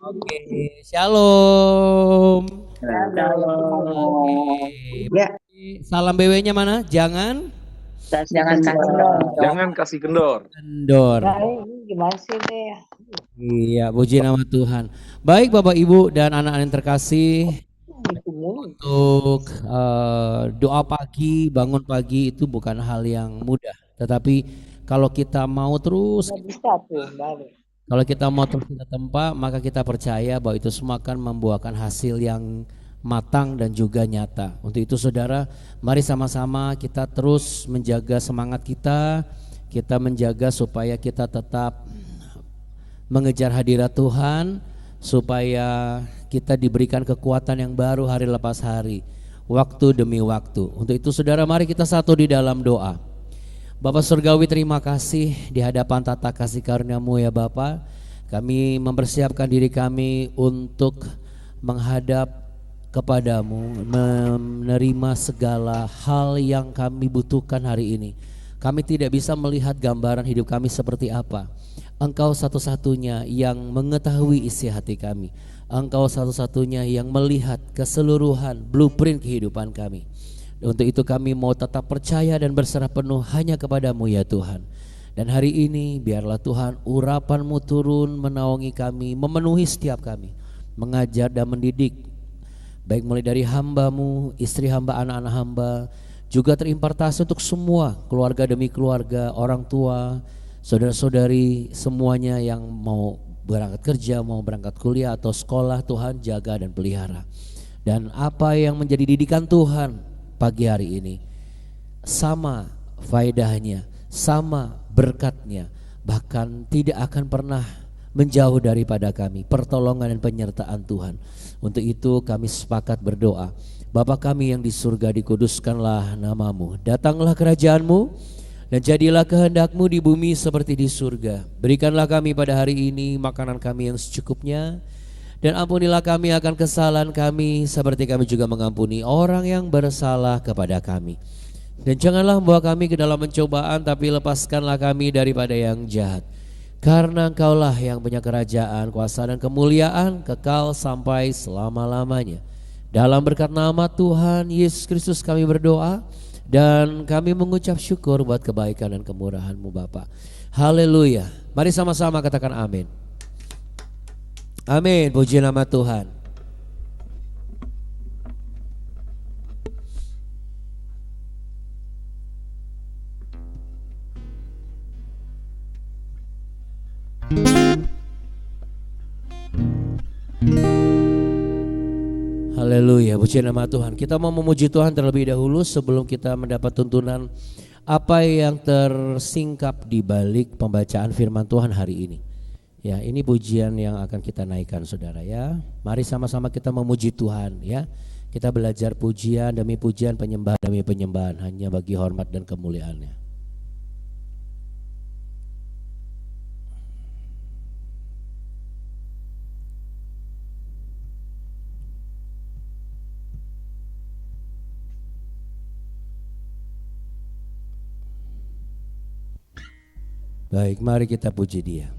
Oke, shalom. Oke, Ya, salam BW-nya mana? Jangan jangan kasih dong. Jangan kasih kendor. kendor. Nah, ini gimana sih deh? Iya, puji nama Tuhan. Baik Bapak Ibu dan anak-anak yang terkasih, untuk doa pagi, bangun pagi itu bukan hal yang mudah. Tetapi kalau kita mau terus, Nggak bisa tuh, balik. kalau kita mau terus kita tempa, maka kita percaya bahwa itu semua akan membuahkan hasil yang matang dan juga nyata. Untuk itu saudara, mari sama-sama kita terus menjaga semangat kita menjaga supaya kita tetap mengejar hadirat Tuhan, supaya kita diberikan kekuatan yang baru hari lepas hari, waktu demi waktu. Untuk itu saudara, mari kita satu di dalam doa. Bapak Surgawi, terima kasih di hadapan tata kasih karunia-Mu ya Bapak. Kami mempersiapkan diri kami untuk menghadap kepadamu, menerima segala hal yang kami butuhkan hari ini. Kami tidak bisa melihat gambaran hidup kami seperti apa. Engkau satu-satunya yang mengetahui isi hati kami. Engkau satu-satunya yang melihat keseluruhan blueprint kehidupan kami. Untuk itu kami mau tetap percaya dan berserah penuh hanya kepadamu ya Tuhan. Dan hari ini biarlah Tuhan urapan-Mu turun menaungi kami, memenuhi setiap kami, mengajar dan mendidik, baik mulai dari hamba-Mu, istri hamba, anak-anak hamba, juga terimpartasi untuk semua keluarga demi keluarga, orang tua, saudara-saudari, semuanya yang mau berangkat kerja, mau berangkat kuliah atau sekolah. Tuhan jaga dan pelihara. Dan apa yang menjadi didikan Tuhan pagi hari ini sama faedahnya, sama berkatnya, bahkan tidak akan pernah menjauh daripada kami, pertolongan dan penyertaan Tuhan. Untuk itu kami sepakat berdoa. Bapa kami yang di surga, dikuduskanlah nama-Mu, datanglah kerajaan-Mu, dan jadilah kehendak-Mu di bumi seperti di surga. Berikanlah kami pada hari ini makanan kami yang secukupnya, dan ampunilah kami akan kesalahan kami seperti kami juga mengampuni orang yang bersalah kepada kami. Dan janganlah membawa kami ke dalam pencobaan, tapi lepaskanlah kami daripada yang jahat. Karena Engkaulah yang punya kerajaan, kuasa dan kemuliaan kekal sampai selama-lamanya. Dalam berkat nama Tuhan Yesus Kristus kami berdoa, dan kami mengucap syukur buat kebaikan dan kemurahan-Mu Bapa. Haleluya. Mari sama-sama katakan amin. Amin, puji nama Tuhan. Haleluya, puji nama Tuhan. Kita mau memuji Tuhan terlebih dahulu sebelum kita mendapat tuntunan apa yang tersingkap di balik pembacaan firman Tuhan hari ini. Ya, ini pujian yang akan kita naikkan saudara ya. Mari sama-sama kita memuji Tuhan ya. Kita belajar pujian demi pujian, penyembahan demi penyembahan, hanya bagi hormat dan kemuliaannya. Baik, mari kita puji Dia.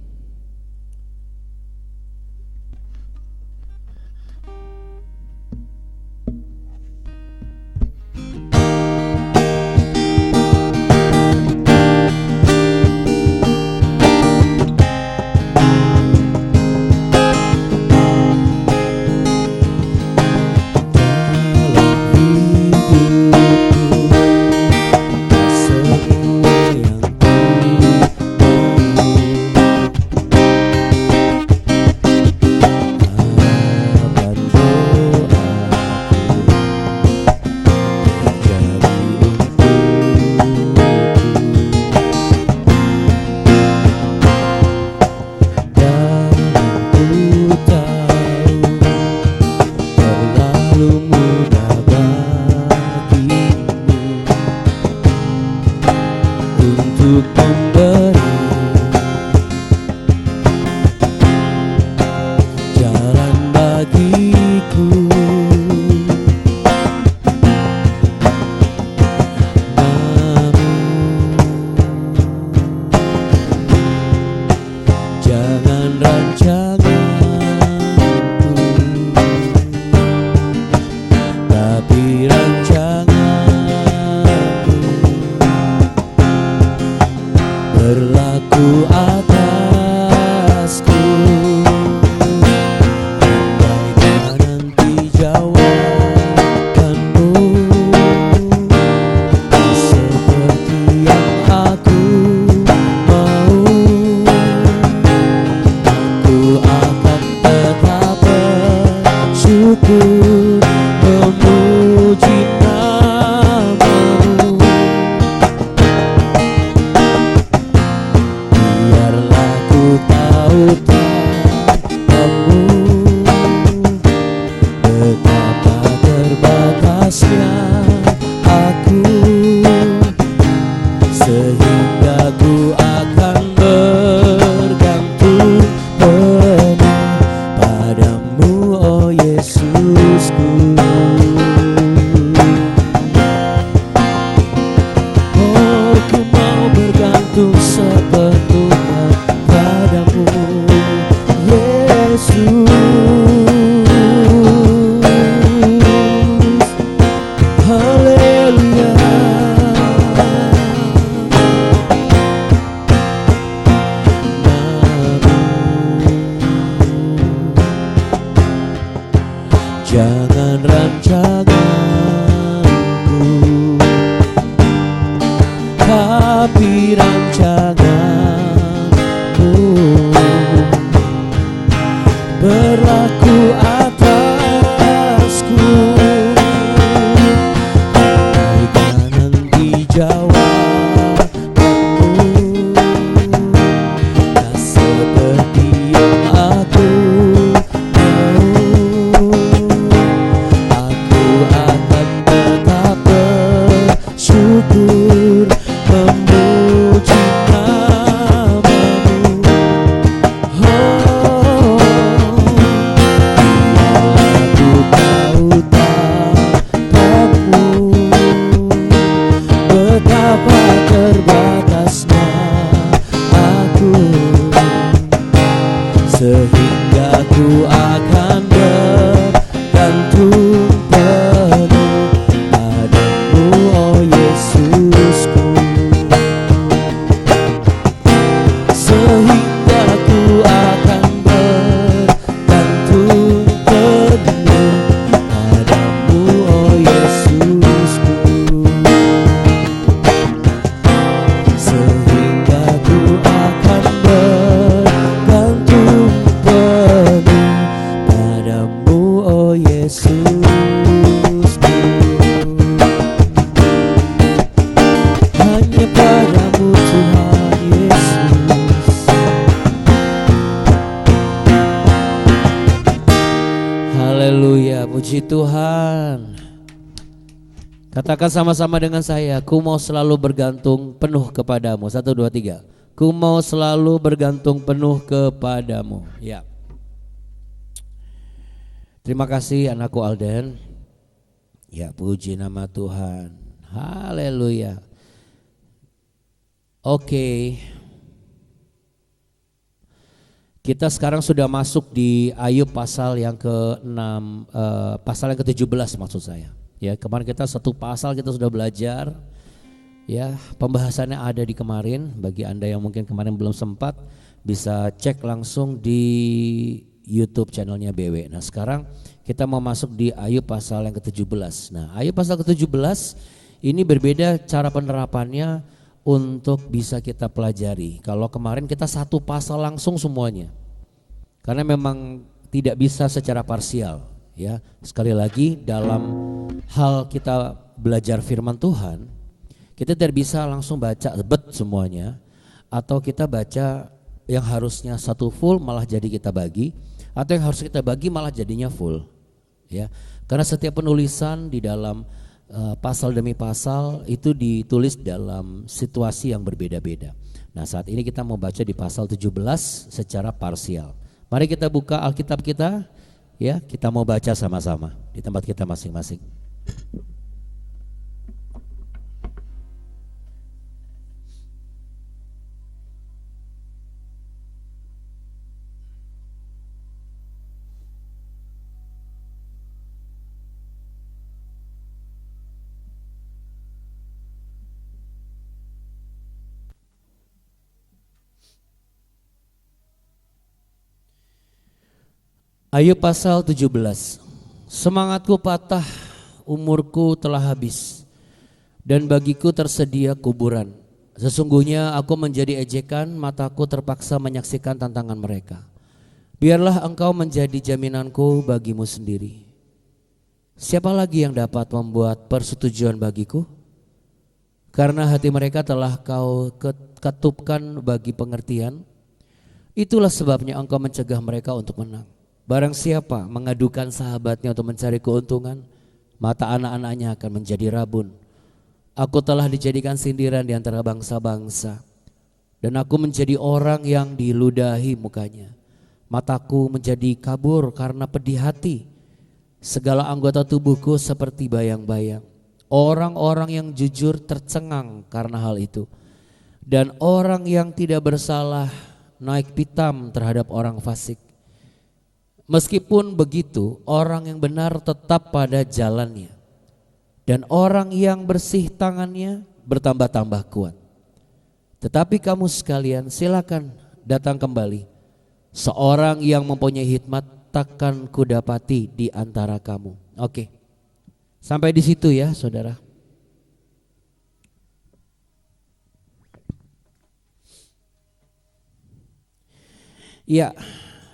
Jangan rancanganku, tapi rancanganmu berlaku atasku. Berikan jawabanmu, tak seperti yang aku mau. Aku akan tetap bersyukur, memuji namamu. Oh, biarlah ku tahu tentangmu, betapa terbatasnya aku, sehingga ku akan bergantung penuh padamu, oh Yesusku. Sehingga ku akan bergantung penuh padamu, oh Yesusku. Sehingga ku akan bergantung penuh padamu, oh Yesusku. Hanya padamu Tuhan Yesus. Haleluya, puji Tuhan. Katakan sama-sama dengan saya, ku mau selalu bergantung penuh kepadamu. 1, 2, 3. Ku mau selalu bergantung penuh kepadamu. Ya. Terima kasih anakku Alden. Ya, puji nama Tuhan. Haleluya. Oke. Kita sekarang sudah masuk di Ayub pasal yang ke-6, pasal yang ke-17 maksud saya. Ya, kemarin kita satu pasal kita sudah belajar. Ya, pembahasannya ada di kemarin. Bagi Anda yang mungkin kemarin belum sempat, bisa cek langsung di YouTube channelnya BW. Nah, sekarang kita mau masuk di Ayub pasal yang ke-17. Nah, Ayub pasal ke-17 ini berbeda cara penerapannya untuk bisa kita pelajari. Kalau kemarin kita satu pasal langsung semuanya. Karena memang tidak bisa secara parsial, ya. Sekali lagi dalam hal kita belajar firman Tuhan, kita tidak bisa langsung baca semuanya, atau kita baca yang harusnya satu full malah jadi kita bagi, atau yang harus kita bagi malah jadinya full, ya. Karena setiap penulisan di dalam pasal demi pasal itu ditulis dalam situasi yang berbeda-beda. Nah, saat ini kita mau baca di pasal 17 secara parsial. Mari kita buka Alkitab kita, ya, kita mau baca sama-sama di tempat kita masing-masing. Ayub pasal 17. Semangatku patah, umurku telah habis, dan bagiku tersedia kuburan. Sesungguhnya aku menjadi ejekan, mataku terpaksa menyaksikan tantangan mereka. Biarlah engkau menjadi jaminanku bagimu sendiri. Siapa lagi yang dapat membuat persetujuan bagiku? Karena hati mereka telah kau ketupkan bagi pengertian. Itulah sebabnya engkau mencegah mereka untuk menang. Barang siapa mengadukan sahabatnya untuk mencari keuntungan, mata anak-anaknya akan menjadi rabun. Aku telah dijadikan sindiran di antara bangsa-bangsa, dan aku menjadi orang yang diludahi mukanya. Mataku menjadi kabur karena pedih hati. Segala anggota tubuhku seperti bayang-bayang. Orang-orang yang jujur tercengang karena hal itu, dan orang yang tidak bersalah naik pitam terhadap orang fasik. Meskipun begitu, orang yang benar tetap pada jalannya, dan orang yang bersih tangannya bertambah-tambah kuat. Tetapi kamu sekalian silakan datang kembali. Seorang yang mempunyai hikmat takkan kudapati di antara kamu. Oke. Sampai di situ ya, Saudara. Ya,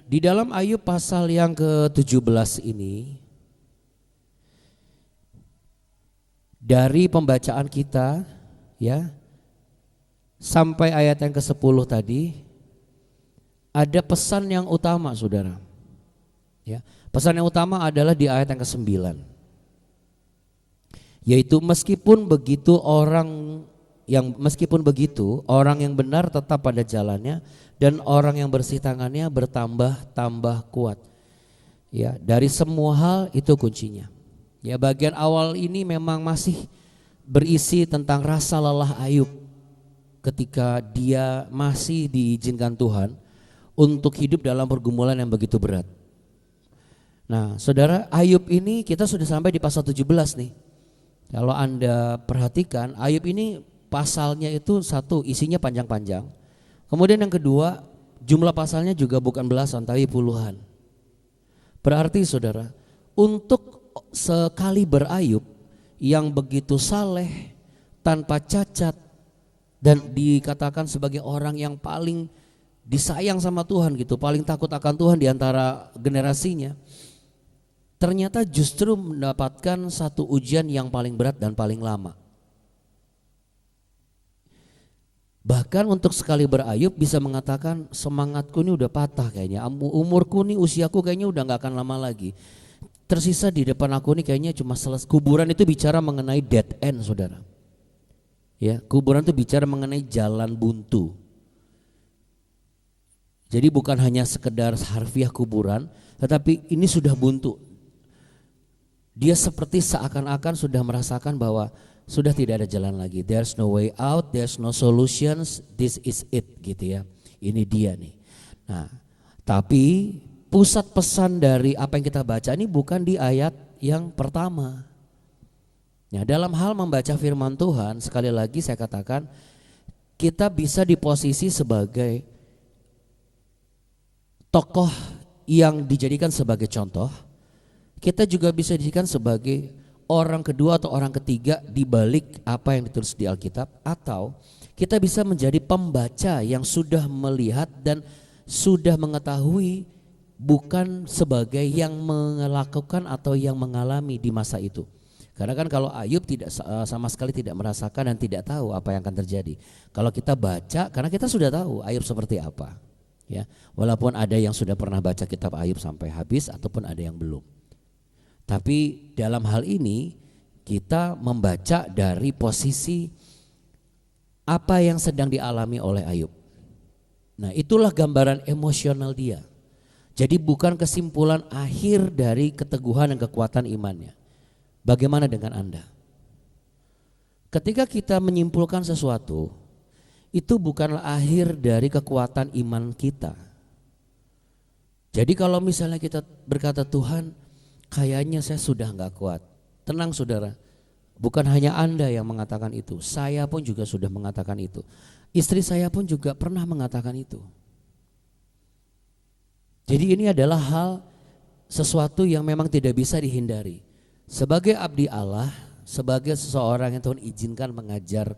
di dalam Ayub pasal yang ke-17 ini, dari pembacaan kita ya sampai ayat yang ke-10 tadi, ada pesan yang utama, Saudara. Ya, pesan yang utama adalah di ayat yang ke-9. Yaitu meskipun begitu orang yang benar tetap pada jalannya, dan orang yang bersih tangannya bertambah-tambah kuat. Ya, dari semua hal itu kuncinya. Ya, bagian awal ini memang masih berisi tentang rasa lelah Ayub ketika dia masih diizinkan Tuhan untuk hidup dalam pergumulan yang begitu berat. Nah, Saudara, Ayub ini kita sudah sampai di pasal 17 nih. Kalau Anda perhatikan, Ayub ini pasalnya itu satu, isinya panjang-panjang. Kemudian yang kedua, jumlah pasalnya juga bukan belasan tapi puluhan. Berarti Saudara, untuk sekali berayub yang begitu saleh, tanpa cacat, dan dikatakan sebagai orang yang paling disayang sama Tuhan gitu, paling takut akan Tuhan di antara generasinya, ternyata justru mendapatkan satu ujian yang paling berat dan paling lama. Bahkan untuk sekali berayub bisa mengatakan semangatku ini udah patah kayaknya, umurku nih, usiaku kayaknya udah gak akan lama lagi. Tersisa di depan aku nih kayaknya cuma selesai. Kuburan itu bicara mengenai dead end, Saudara. Ya, kuburan itu bicara mengenai jalan buntu. Jadi bukan hanya sekedar harfiah kuburan, tetapi ini sudah buntu. Dia seperti seakan-akan sudah merasakan bahwa sudah tidak ada jalan lagi. There's no way out, there's no solutions, this is it gitu ya. Ini dia nih. Nah, tapi pusat pesan dari apa yang kita baca ini bukan di ayat yang pertama. Nah, dalam hal membaca firman Tuhan, sekali lagi saya katakan, kita bisa di posisi sebagai tokoh yang dijadikan sebagai contoh. Kita juga bisa dijadikan sebagai orang kedua atau orang ketiga di balik apa yang ditulis di Alkitab, atau kita bisa menjadi pembaca yang sudah melihat dan sudah mengetahui, bukan sebagai yang melakukan atau yang mengalami di masa itu. Karena kan kalau Ayub tidak sama sekali tidak merasakan dan tidak tahu apa yang akan terjadi. Kalau kita baca, karena kita sudah tahu Ayub seperti apa. Ya, walaupun ada yang sudah pernah baca kitab Ayub sampai habis ataupun ada yang belum. Tapi dalam hal ini kita membaca dari posisi apa yang sedang dialami oleh Ayub. Nah, itulah gambaran emosional dia. Jadi bukan kesimpulan akhir dari keteguhan dan kekuatan imannya. Bagaimana dengan Anda? Ketika kita menyimpulkan sesuatu, itu bukanlah akhir dari kekuatan iman kita. Jadi kalau misalnya kita berkata, Tuhan, kayaknya saya sudah gak kuat. Tenang Saudara, bukan hanya Anda yang mengatakan itu, saya pun juga sudah mengatakan itu. Istri saya pun juga pernah mengatakan itu. Jadi ini adalah hal sesuatu yang memang tidak bisa dihindari. Sebagai abdi Allah, sebagai seseorang yang Tuhan izinkan mengajar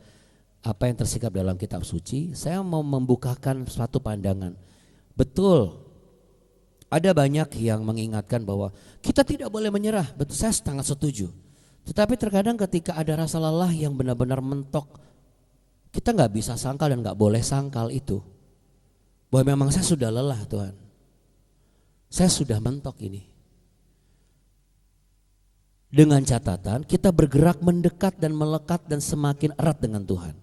apa yang tersikap dalam kitab suci, saya mau membukakan suatu pandangan. Betul, ada banyak yang mengingatkan bahwa kita tidak boleh menyerah. Betul, saya sangat setuju. Tetapi terkadang ketika ada rasa lelah yang benar-benar mentok, kita gak bisa sangkal dan gak boleh sangkal itu, bahwa memang saya sudah lelah Tuhan, saya sudah mentok ini. Dengan catatan kita bergerak mendekat dan melekat dan semakin erat dengan Tuhan.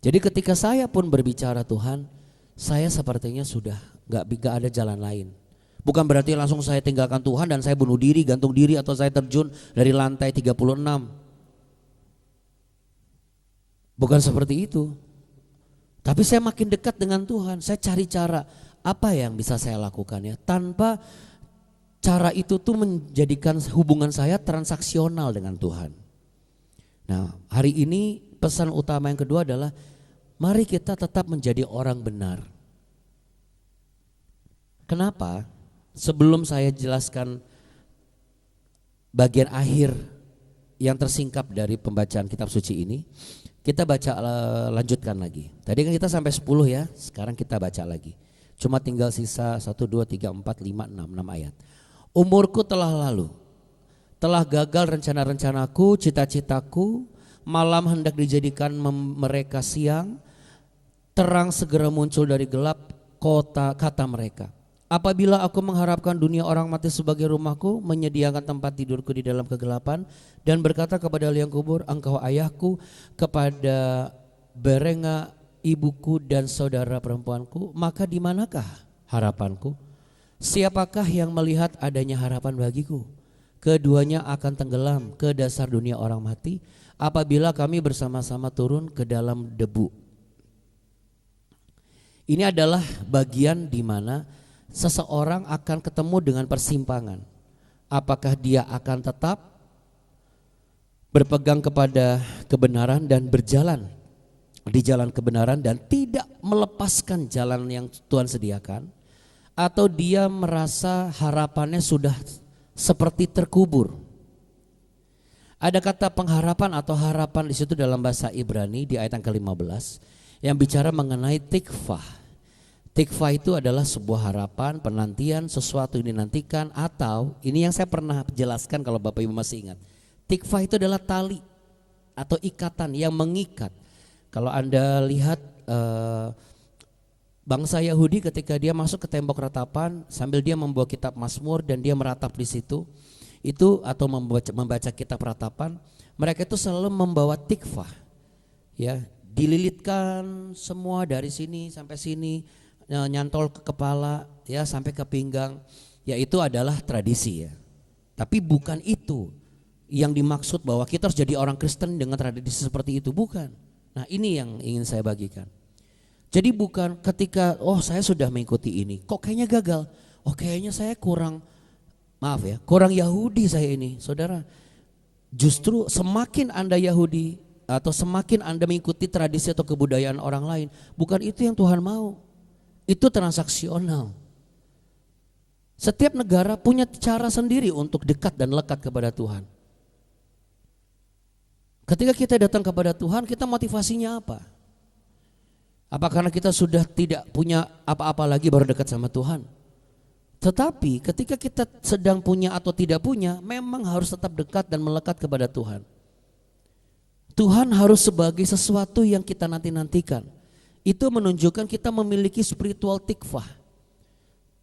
Jadi ketika saya pun berbicara Tuhan, saya sepertinya sudah gak ada jalan lain. Bukan berarti langsung saya tinggalkan Tuhan dan saya bunuh diri, gantung diri, atau saya terjun dari lantai 36. Bukan seperti itu. Tapi saya makin dekat dengan Tuhan, saya cari cara apa yang bisa saya lakukan ya, tanpa cara itu tuh menjadikan hubungan saya transaksional dengan Tuhan. Nah, hari ini pesan utama yang kedua adalah mari kita tetap menjadi orang benar. Kenapa? Sebelum saya jelaskan bagian akhir yang tersingkap dari pembacaan kitab suci ini, kita baca lanjutkan lagi. Tadi kan kita sampai 10 ya, sekarang kita baca lagi. Cuma tinggal sisa 1, 2, 3, 4, 5, 6 ayat. Umurku telah lalu, telah gagal rencana-rencanaku, cita-citaku, malam hendak dijadikan mereka siang, terang segera muncul dari gelap, kata mereka. Apabila aku mengharapkan dunia orang mati sebagai rumahku, menyediakan tempat tidurku di dalam kegelapan, dan berkata kepada liang kubur, engkau ayahku, kepada Berenga ibuku dan saudara perempuanku, maka di manakah harapanku? Siapakah yang melihat adanya harapan bagiku? Keduanya akan tenggelam ke dasar dunia orang mati, apabila kami bersama-sama turun ke dalam debu. Ini adalah bagian di mana seseorang akan ketemu dengan persimpangan. Apakah dia akan tetap berpegang kepada kebenaran dan berjalan di jalan kebenaran dan tidak melepaskan jalan yang Tuhan sediakan, atau dia merasa harapannya sudah seperti terkubur. Ada kata pengharapan atau harapan di situ dalam bahasa Ibrani di ayat yang ke-15 yang bicara mengenai tikvah. Tikvah itu adalah sebuah harapan, penantian, sesuatu yang dinantikan, atau ini yang saya pernah jelaskan kalau Bapak Ibu masih ingat. Tikvah itu adalah tali atau ikatan yang mengikat. Kalau Anda lihat bangsa Yahudi ketika dia masuk ke tembok ratapan sambil dia membawa kitab Mazmur dan dia meratap di situ, itu atau membaca kitab ratapan, mereka itu selalu membawa tikvah. Ya, dililitkan semua dari sini sampai sini, nyantol ke kepala ya sampai ke pinggang, ya itu adalah tradisi ya. Tapi bukan itu yang dimaksud bahwa kita harus jadi orang Kristen dengan tradisi seperti itu, bukan. Nah ini yang ingin saya bagikan. Jadi bukan ketika saya sudah mengikuti ini kok kayaknya gagal, kayaknya saya kurang Yahudi saya ini. Saudara, justru semakin Anda Yahudi atau semakin Anda mengikuti tradisi atau kebudayaan orang lain, bukan itu yang Tuhan mau. Itu transaksional. Setiap negara punya cara sendiri untuk dekat dan lekat kepada Tuhan. Ketika kita datang kepada Tuhan, kita motivasinya apa? Apa karena kita sudah tidak punya apa-apa lagi baru dekat sama Tuhan? Tetapi ketika kita sedang punya atau tidak punya, memang harus tetap dekat dan melekat kepada Tuhan. Tuhan harus sebagai sesuatu yang kita nanti-nantikan. Itu menunjukkan kita memiliki spiritual tikvah.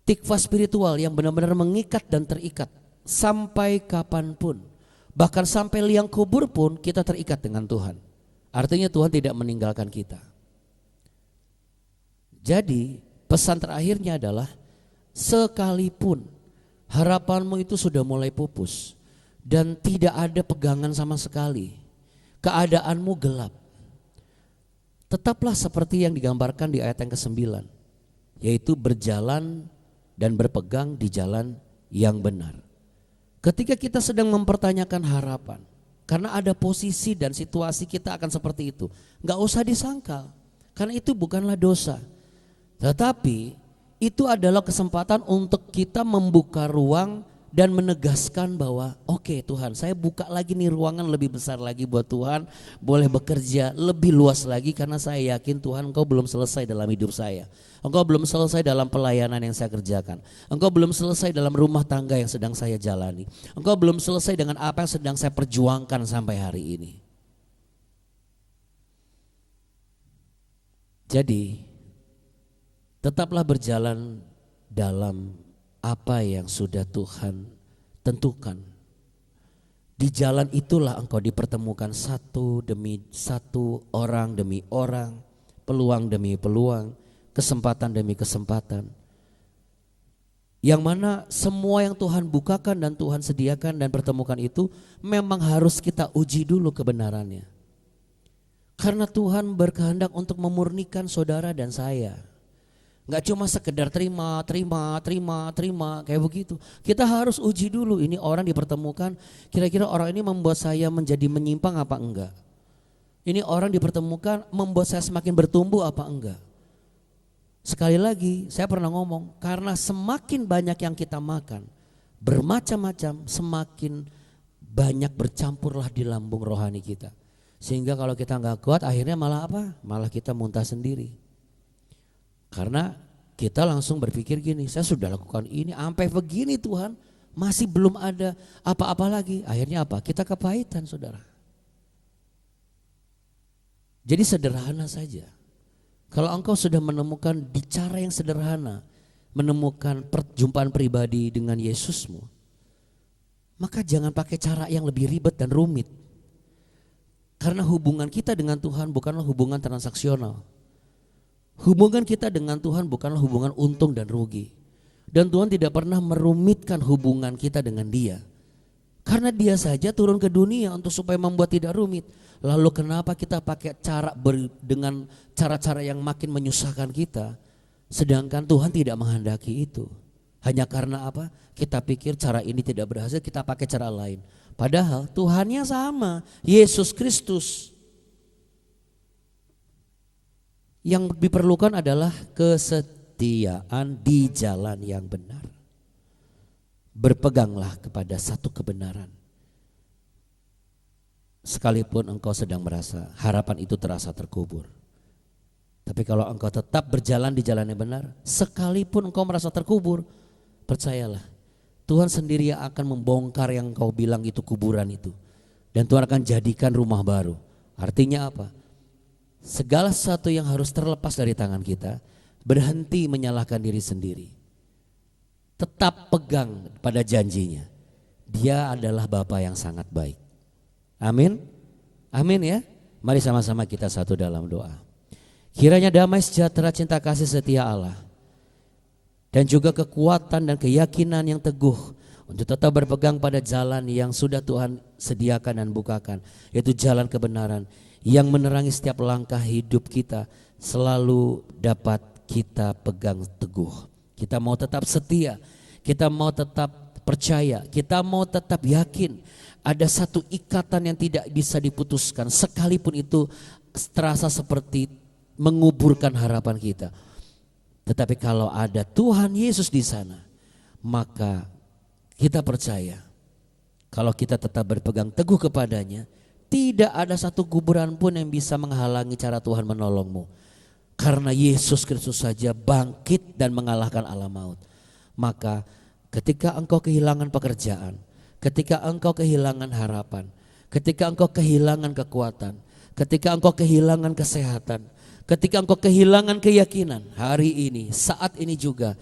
Tikvah spiritual yang benar-benar mengikat dan terikat sampai kapanpun. Bahkan sampai liang kubur pun kita terikat dengan Tuhan. Artinya Tuhan tidak meninggalkan kita. Jadi pesan terakhirnya adalah sekalipun harapanmu itu sudah mulai pupus dan tidak ada pegangan sama sekali, keadaanmu gelap, tetaplah seperti yang digambarkan di ayat yang ke-9, yaitu berjalan dan berpegang di jalan yang benar. Ketika kita sedang mempertanyakan harapan, karena ada posisi dan situasi kita akan seperti itu, gak usah disangkal, karena itu bukanlah dosa. Tetapi itu adalah kesempatan untuk kita membuka ruang dan menegaskan bahwa oke, Tuhan, saya buka lagi nih ruangan lebih besar lagi buat Tuhan, boleh bekerja lebih luas lagi karena saya yakin Tuhan Engkau belum selesai dalam hidup saya. Engkau belum selesai dalam pelayanan yang saya kerjakan. Engkau belum selesai dalam rumah tangga yang sedang saya jalani. Engkau belum selesai dengan apa yang sedang saya perjuangkan sampai hari ini. Jadi tetaplah berjalan dalam apa yang sudah Tuhan tentukan. Di jalan itulah engkau dipertemukan satu demi satu, orang demi orang, peluang demi peluang, kesempatan demi kesempatan. Yang mana semua yang Tuhan bukakan dan Tuhan sediakan dan pertemukan itu memang harus kita uji dulu kebenarannya. Karena Tuhan berkehendak untuk memurnikan saudara dan saya. Gak cuma sekedar terima kayak begitu. Kita harus uji dulu, ini orang dipertemukan, kira-kira orang ini membuat saya menjadi menyimpang apa enggak. Ini orang dipertemukan membuat saya semakin bertumbuh apa enggak. Sekali lagi saya pernah ngomong, karena semakin banyak yang kita makan, bermacam-macam, semakin banyak bercampurlah di lambung rohani kita. Sehingga kalau kita nggak kuat akhirnya malah apa? Malah kita muntah sendiri. Karena kita langsung berpikir gini, saya sudah lakukan ini sampai begini Tuhan, masih belum ada apa-apa lagi. Akhirnya apa? Kita kepahitan saudara. Jadi sederhana saja. Kalau engkau sudah menemukan di cara yang sederhana, menemukan perjumpaan pribadi dengan Yesusmu, maka jangan pakai cara yang lebih ribet dan rumit. Karena hubungan kita dengan Tuhan bukanlah hubungan transaksional. Hubungan kita dengan Tuhan bukanlah hubungan untung dan rugi. Dan Tuhan tidak pernah merumitkan hubungan kita dengan Dia. Karena Dia saja turun ke dunia untuk supaya membuat tidak rumit. Lalu kenapa kita pakai dengan cara-cara yang makin menyusahkan kita, sedangkan Tuhan tidak menghendaki itu. Hanya karena apa? Kita pikir cara ini tidak berhasil, kita pakai cara lain. Padahal Tuhannya sama, Yesus Kristus. Yang diperlukan adalah kesetiaan di jalan yang benar. Berpeganglah kepada satu kebenaran. Sekalipun engkau sedang merasa harapan itu terasa terkubur. Tapi kalau engkau tetap berjalan di jalan yang benar, sekalipun engkau merasa terkubur, percayalah, Tuhan sendiri yang akan membongkar yang kau bilang itu kuburan itu. Dan Tuhan akan jadikan rumah baru. Artinya apa? Segala sesuatu yang harus terlepas dari tangan kita, berhenti menyalahkan diri sendiri. Tetap pegang pada janjinya. Dia adalah Bapa yang sangat baik. Amin. Amin ya. Mari sama-sama kita satu dalam doa. Kiranya damai sejahtera cinta kasih setia Allah dan juga kekuatan dan keyakinan yang teguh untuk tetap berpegang pada jalan yang sudah Tuhan sediakan dan bukakan, yaitu jalan kebenaran yang menerangi setiap langkah hidup kita, selalu dapat kita pegang teguh. Kita mau tetap setia, kita mau tetap percaya, kita mau tetap yakin ada satu ikatan yang tidak bisa diputuskan, sekalipun itu terasa seperti menguburkan harapan kita. Tetapi kalau ada Tuhan Yesus di sana, maka kita percaya kalau kita tetap berpegang teguh kepadanya, tidak ada satu kuburan pun yang bisa menghalangi cara Tuhan menolongmu. Karena Yesus Kristus saja bangkit dan mengalahkan alam maut. Maka ketika engkau kehilangan pekerjaan, ketika engkau kehilangan harapan, ketika engkau kehilangan kekuatan, ketika engkau kehilangan kesehatan, ketika engkau kehilangan keyakinan, hari ini, saat ini juga,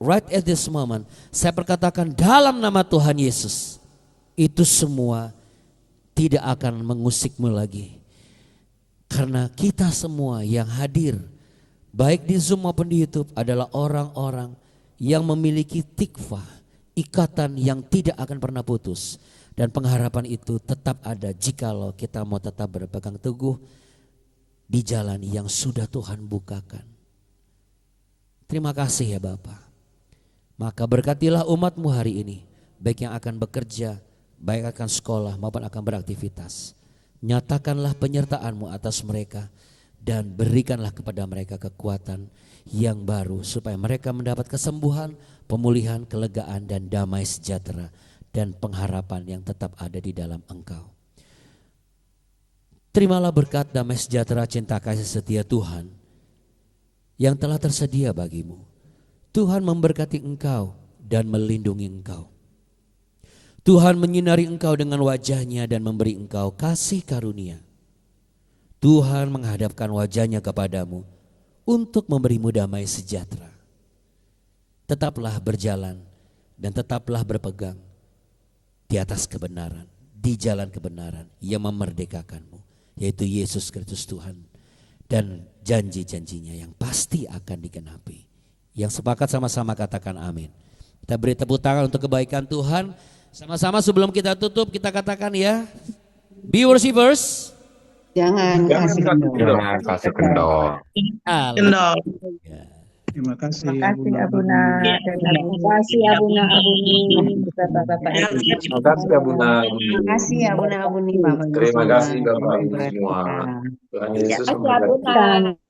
right at this moment, saya perkatakan dalam nama Tuhan Yesus, itu semua tidak akan mengusikmu lagi. Karena kita semua yang hadir, baik di Zoom maupun di YouTube, adalah orang-orang yang memiliki tikfah, ikatan yang tidak akan pernah putus. Dan pengharapan itu tetap ada jikalau kita mau tetap berpegang teguh di jalan yang sudah Tuhan bukakan. Terima kasih ya Bapa. Maka berkatilah umatmu hari ini, baik yang akan bekerja, baik akan sekolah maupun akan beraktivitas. Nyatakanlah penyertaan-Mu atas mereka dan berikanlah kepada mereka kekuatan yang baru supaya mereka mendapat kesembuhan, pemulihan, kelegaan dan damai sejahtera dan pengharapan yang tetap ada di dalam Engkau. Terimalah berkat damai sejahtera cinta kasih setia Tuhan yang telah tersedia bagimu. Tuhan memberkati engkau dan melindungi engkau. Tuhan menyinari engkau dengan wajahnya dan memberi engkau kasih karunia. Tuhan menghadapkan wajahnya kepadamu untuk memberimu damai sejahtera. Tetaplah berjalan dan tetaplah berpegang di atas kebenaran, di jalan kebenaran yang memerdekakanmu, yaitu Yesus Kristus Tuhan dan janji-janjinya yang pasti akan digenapi. Yang sepakat sama-sama katakan amin. Kita beri tepuk tangan untuk kebaikan Tuhan. Sama-sama sebelum kita tutup kita katakan ya, be worshippers. Jangan kasih kendor. Jangan kasih kendor. Kendor. Ya. Terima kasih. Terima kasih Abuna. Terima kasih Abuna Abuni. Bapak-bapak. Terima kasih Abuna. Terima kasih Abuna Abuni. Bapak-bapak. Terima kasih Bapak Ibu semua. Tuhan Yesus memberkati.